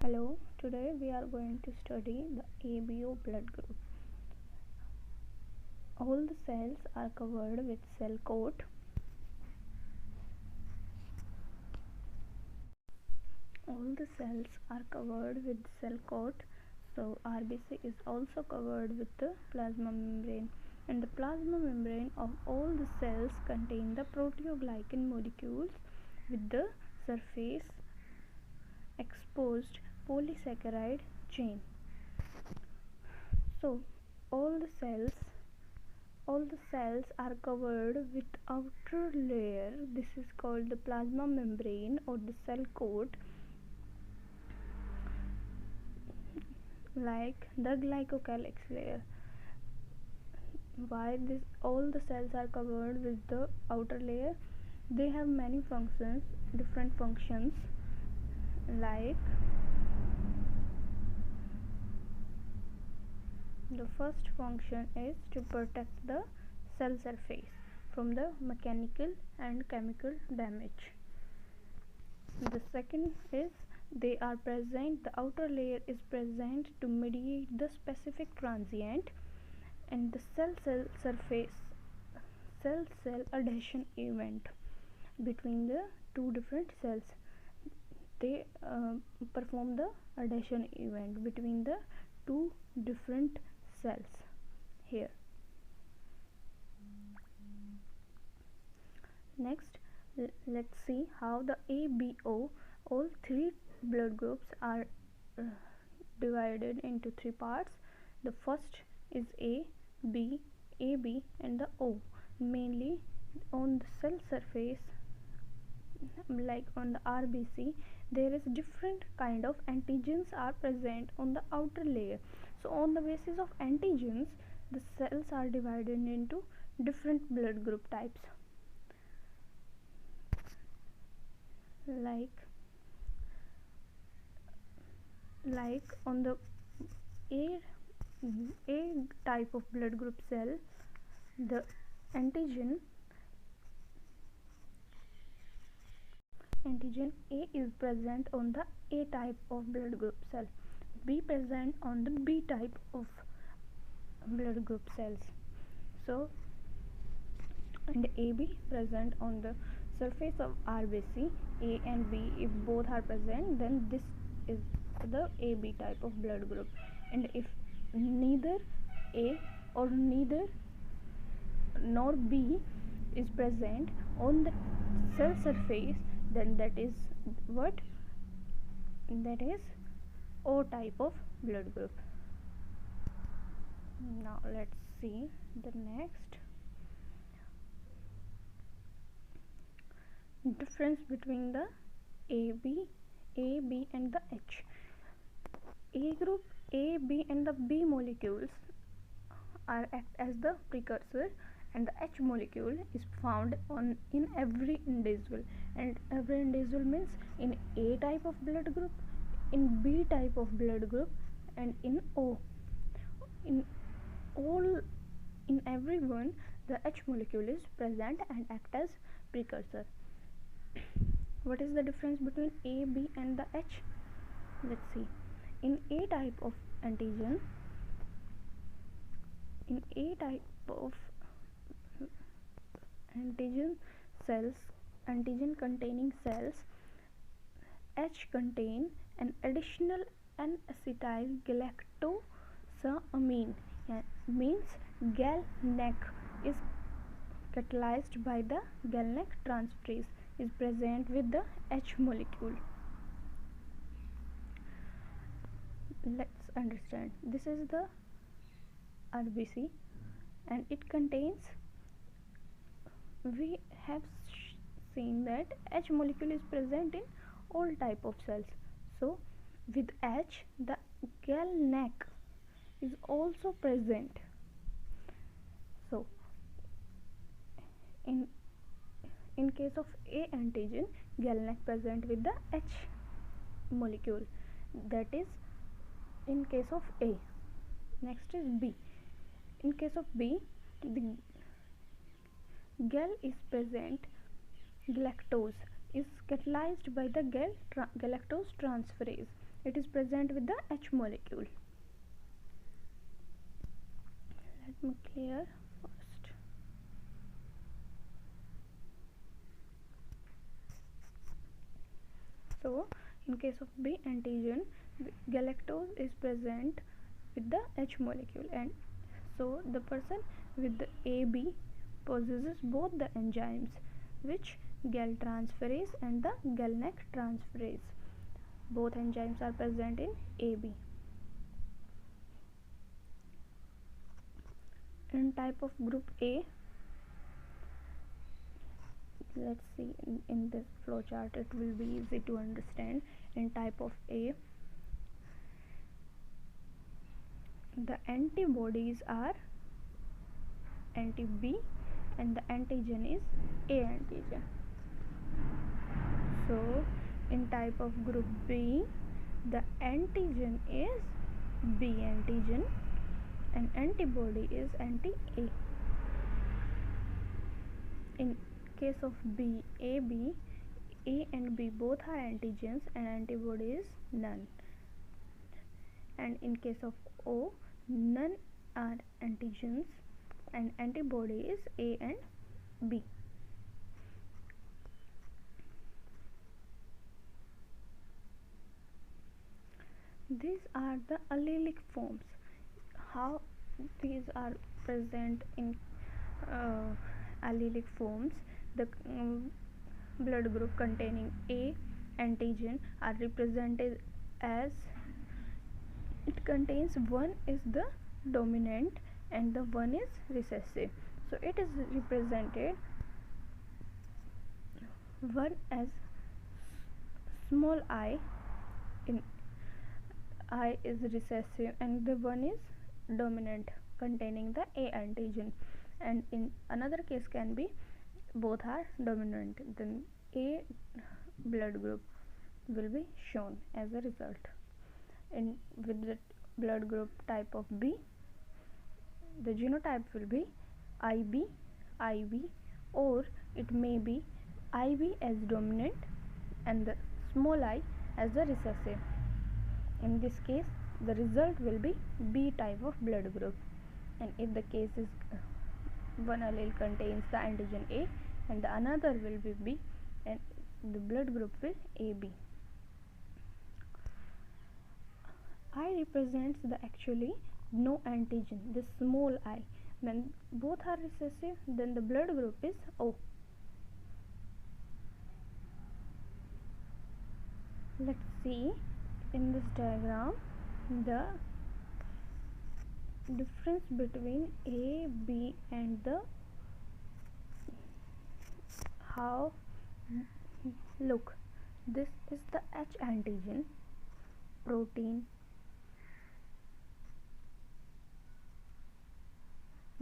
Hello, today we are going to study the ABO blood group. All the cells are covered with cell coat. All the cells are covered with cell coat. So RBC is also covered with the plasma membrane, and the plasma membrane of all the cells contain the proteoglycan molecules with the surface exposed polysaccharide chain. So all the cells are covered with outer layer. This is called the plasma membrane or the cell coat, like the glycocalyx layer. Why this all the cells are covered with the outer layer? They have many functions, different functions, like the first function is to protect the cell surface from the mechanical and chemical damage. The second is the outer layer is present to mediate the specific transient and the cell adhesion event between the two different cells. They perform the adhesion event between the two different cells here. Next, let's see how the ABO, all three blood groups are divided into three parts. The first is A, B, AB and the O. Mainly on the cell surface, like on the RBC, there is different kind of antigens are present on the outer layer. So on the basis of antigens, the cells are divided into different blood group types, like on the A type of blood group cell, the antigen A is present on the A type of blood group cell, B present on the B type of blood group cells. So, and AB present on the surface of RBC. A and B, if both are present, then this is the AB type of blood group. And if neither A or neither nor B is present on the cell surface, then that is what? That is O type of blood group. Now let's see the next difference between the A, B and the H. A group, A, B and the B molecules act as the precursor, and the H molecule is found in every individual, and every individual means in A type of blood group, in B type of blood group, and in O. In everyone, the H molecule is present and act as precursor. What is the difference between A, B and the H? Let's see. In A type of antigen, in A type of antigen containing cells, H contain an additional N-acetyl galactosamine, means GalNAc is catalyzed by the GalNAc transferase is present with the H molecule. Let's understand. This is the RBC, and it contains, we have seen that H molecule is present in all type of cells. So with H, the GalNAc is also present. So in case of A antigen, GalNAc present with the H molecule. That is in case of A. Next is B. In case of B, the Gal is present. Galactose is catalyzed by the galactose transferase it is present with the H molecule. Let me clear first. So in case of B antigen, galactose is present with the H molecule, and so the person with the AB possesses both the enzymes, which gal transferase and the galNAc transferase. Both enzymes are present in AB. In type of group A, let's see in this flowchart, it will be easy to understand. In type of A, the antibodies are anti-B and the antigen is A antigen. So in type of group B, the antigen is B antigen and antibody is anti-A. In case of B, AB, A and B both are antigens and antibody is none. And in case of O, none are antigens and antibody is A and B. These are the allelic forms. How these are present in allelic forms? The blood group containing A antigen are represented as, it contains one is the dominant and the one is recessive. So it is represented one as small I, in I is recessive, and the one is dominant containing the A antigen, and in another case can be both are dominant, then A blood group will be shown as a result. In with the blood group type of B, the genotype will be IB, IV, or it may be IB as dominant and the small I as the recessive. In this case, the result will be B type of blood group. And if the case is one allele contains the antigen A and the another will be B, and the blood group will AB. I represents the actually no antigen, the small I. When both are recessive, then the blood group is O. Let's see in this diagram the difference between A, B and the how. Look, this is the H antigen, protein,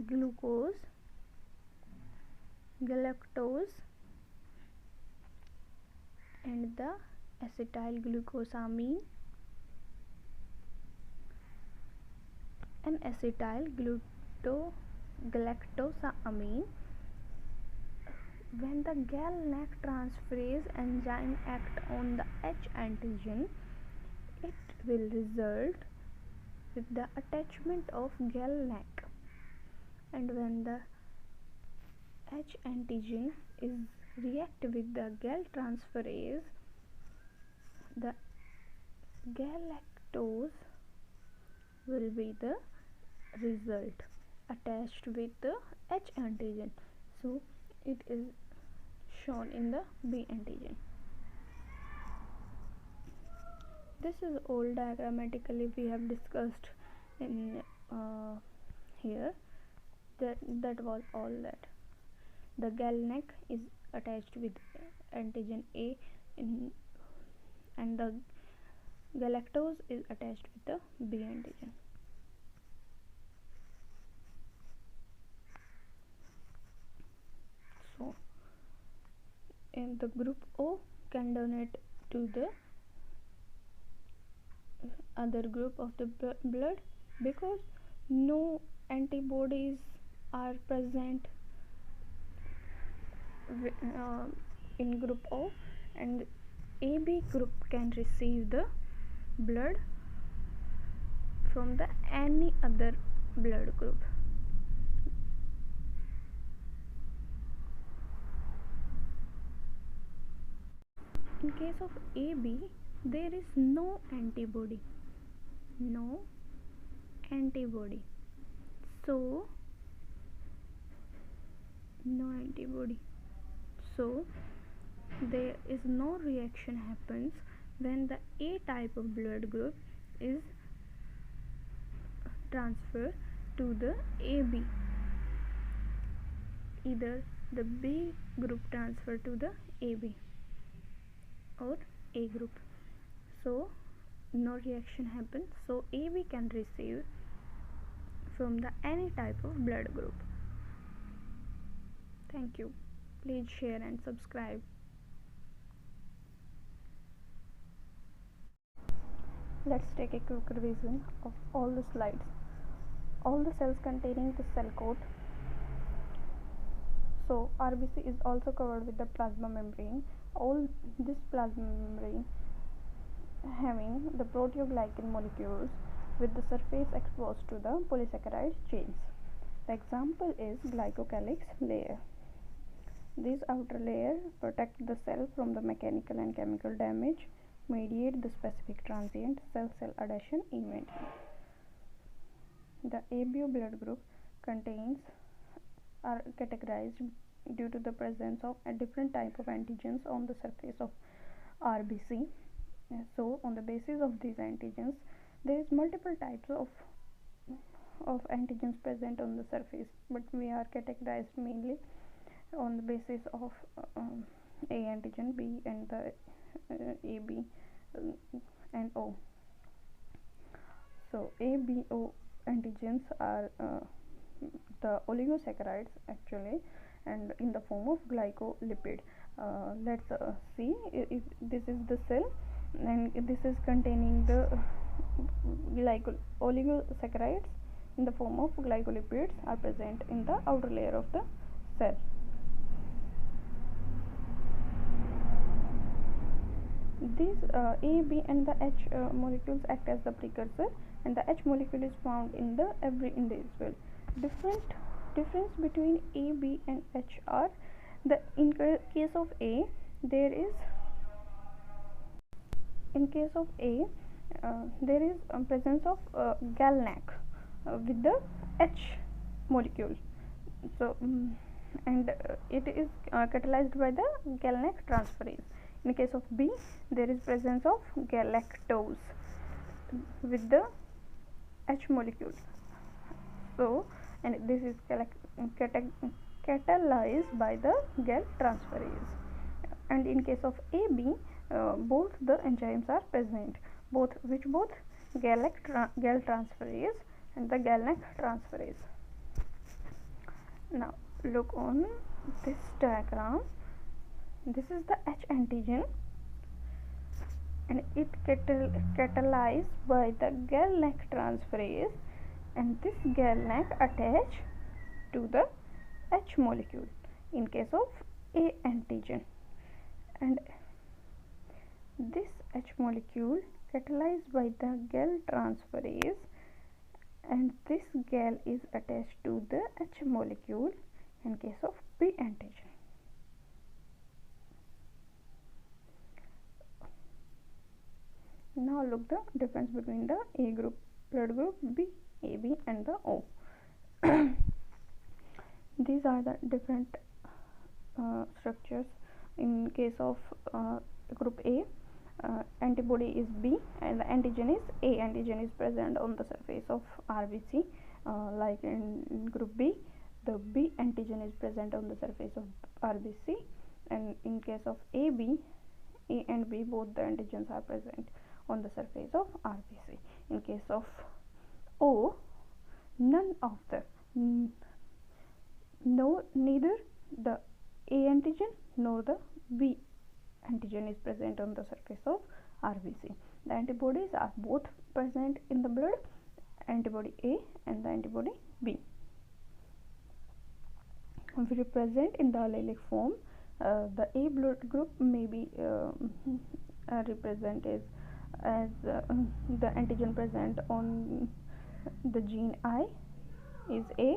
glucose, galactose and the acetylglucosamine and acetylgalactosamine. When the galNAc transferase enzyme act on the H antigen, it will result with the attachment of galNAc, and when the H antigen is react with the gal transferase, the galactose will be the result attached with the H antigen. So it is shown in the B antigen. This is all diagrammatically we have discussed in here. That was all that. The galNAc is attached with antigen A and the galactose is attached with the B antigen. So in the group O can donate to the other group of the blood because no antibodies are present in group O, and AB group can receive the blood from the any other blood group. In case of AB, there is no antibody. No antibody. So, no antibody. So, there is no reaction happens when the A type of blood group is transferred to the AB. Either the B group transfer to the AB or A group. So, no reaction happens. So, AB can receive from the any type of blood group. Thank you. Please share and subscribe. Let's take a quick revision of all the slides. All the cells containing the cell coat. So RBC is also covered with the plasma membrane. All this plasma membrane having the proteoglycan molecules with the surface exposed to the polysaccharide chains. The example is glycocalyx layer. This outer layer protects the cell from the mechanical and chemical damage, mediate the specific transient cell-cell adhesion event. The ABO blood group contains are categorized due to the presence of a different type of antigens on the surface of RBC. So, on the basis of these antigens, there is multiple types of antigens present on the surface, but we are categorized mainly on the basis of A antigen, B, and the AB and O. So A, B, O antigens are the oligosaccharides actually, and in the form of glycolipid. Let's see if this is the cell, and this is containing the oligosaccharides in the form of glycolipids are present in the outer layer of the cell. These A, B, and the H molecules act as the precursor, and the H molecule is found in the every individual. Difference between A, B, and H are the in case of A, there is presence of GalNAc with the H molecule. So and it is catalyzed by the GalNAc transferase. In case of B, there is presence of galactose with the H molecule. So, and this is catalyzed by the gal transferase. And in case of AB, both the enzymes are present, both gal transferase and the GalNAc transferase. Now look on this diagram. This is the H antigen, and it catalyzed by the GalNAc transferase, and this GalNAc attach to the H molecule in case of A antigen, and this H molecule catalyzed by the gal transferase, and this gal is attached to the H molecule in case of B antigen. Now look the difference between the A group blood group, B, AB, and the O. These are the different structures. In case of group A, antibody is B and the antigen is A. Antigen is present on the surface of RBC. Like in group B, the B antigen is present on the surface of RBC, and in case of AB, A and B, both the antigens are present on the surface of RBC. In case of O, none of the neither the A antigen nor the B antigen is present on the surface of RBC. The antibodies are both present in the blood, antibody A and the antibody B. We represent in the allelic form. The A blood group may be represented as the antigen present on the gene I is A,